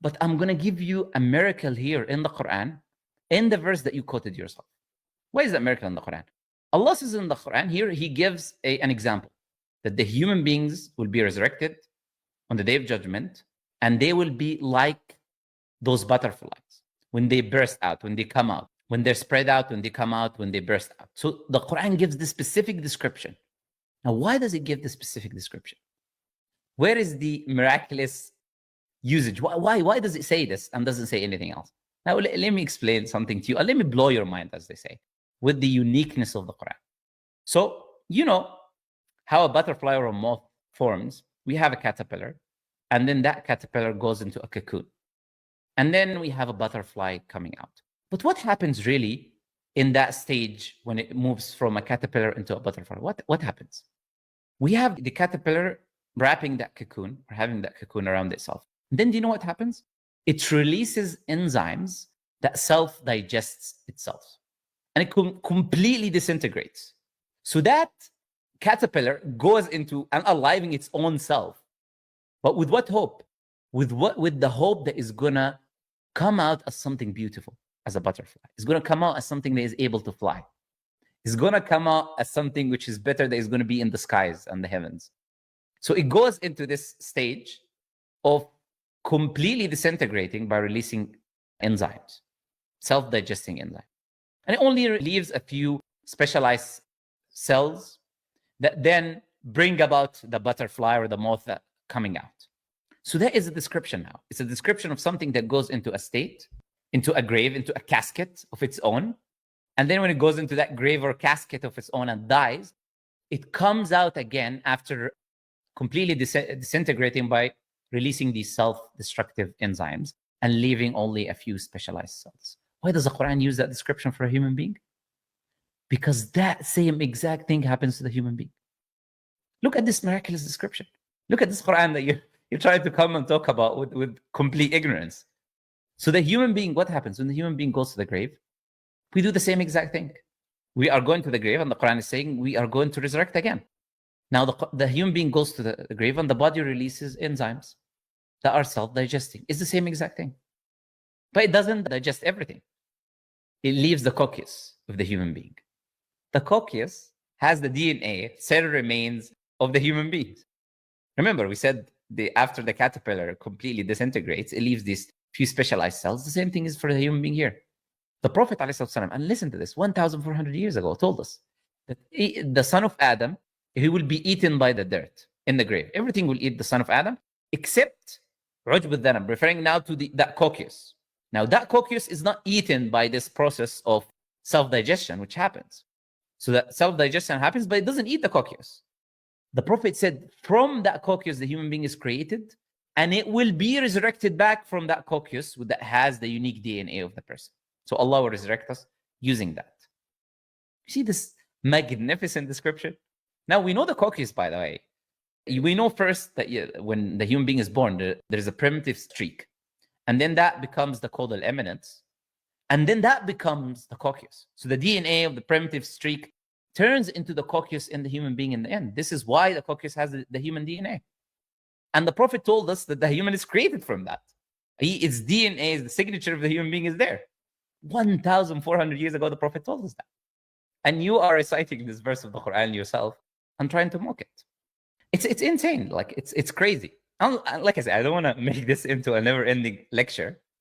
But I'm going to give you a miracle here in the Quran, in the verse that you quoted yourself. Why is that miracle in the Quran? Allah says in the Quran, here He gives an example, that the human beings will be resurrected on the Day of Judgment, and they will be like those butterflies when they burst out, when they come out, when they're spread out, when they come out, when they burst out. So the Quran gives the specific description. Now, why does it give the specific description? Where is the miraculous usage? Why does it say this and doesn't say anything else? Now, let me explain something to you. Let me blow your mind, as they say, with the uniqueness of the Quran. So, you know how a butterfly or a moth forms. We have a caterpillar, and then that caterpillar goes into a cocoon. And then we have a butterfly coming out. But what happens really in that stage when it moves from a caterpillar into a butterfly? What happens? We have the caterpillar wrapping that cocoon, or having that cocoon around itself. And then do you know what happens? It releases enzymes that self-digests itself. And it completely disintegrates. So that caterpillar goes into unaliving its own self. But with what hope? With the hope that is gonna come out as something beautiful, as a butterfly. It's gonna come out as something that is able to fly. It's gonna come out as something which is better, that is gonna be in the skies and the heavens. So it goes into this stage of completely disintegrating by releasing enzymes, self-digesting enzymes. And it only leaves a few specialized cells that then bring about the butterfly or the moth coming out. So that is a description now. It's a description of something that goes into a state, into a grave, into a casket of its own. And then when it goes into that grave or casket of its own and dies, it comes out again after completely disintegrating by releasing these self-destructive enzymes and leaving only a few specialized cells. Why does the Quran use that description for a human being? Because that same exact thing happens to the human being. Look at this miraculous description. Look at this Quran that you're trying to come and talk about with complete ignorance. So the human being, what happens when the human being goes to the grave? We do the same exact thing. We are going to the grave, and the Quran is saying we are going to resurrect again. Now the human being goes to the grave, and the body releases enzymes that are self-digesting. It's the same exact thing. But it doesn't digest everything. It leaves the coccyx of the human being. The coccyx has the DNA, cell remains of the human beings. Remember, we said after the caterpillar completely disintegrates, it leaves these few specialized cells. The same thing is for the human being here. The Prophet ﷺ, and listen to this, 1,400 years ago, told us that the son of Adam, he will be eaten by the dirt in the grave. Everything will eat the son of Adam, except Ujb al-Dhanab, referring now to that coccyx. Now, that coccyx is not eaten by this process of self-digestion, which happens. So that self-digestion happens, but it doesn't eat the coccyx. The Prophet said, from that coccyx, the human being is created, and it will be resurrected back from that coccyx that has the unique DNA of the person. So Allah will resurrect us using that. You see this magnificent description? Now, we know the coccyx, by the way. We know first that when the human being is born, there's a primitive streak. And then that becomes the caudal eminence. And then that becomes the coccyx. So the DNA of the primitive streak turns into the coccyx in the human being in the end. This is why the coccyx has the human DNA. And the Prophet told us that the human is created from that. Its DNA, the signature of the human being is there. 1,400 years ago, the Prophet told us that. And you are reciting this verse of the Quran yourself and trying to mock it. It's insane. Like, it's crazy. Like I said, I don't want to make this into a never-ending lecture.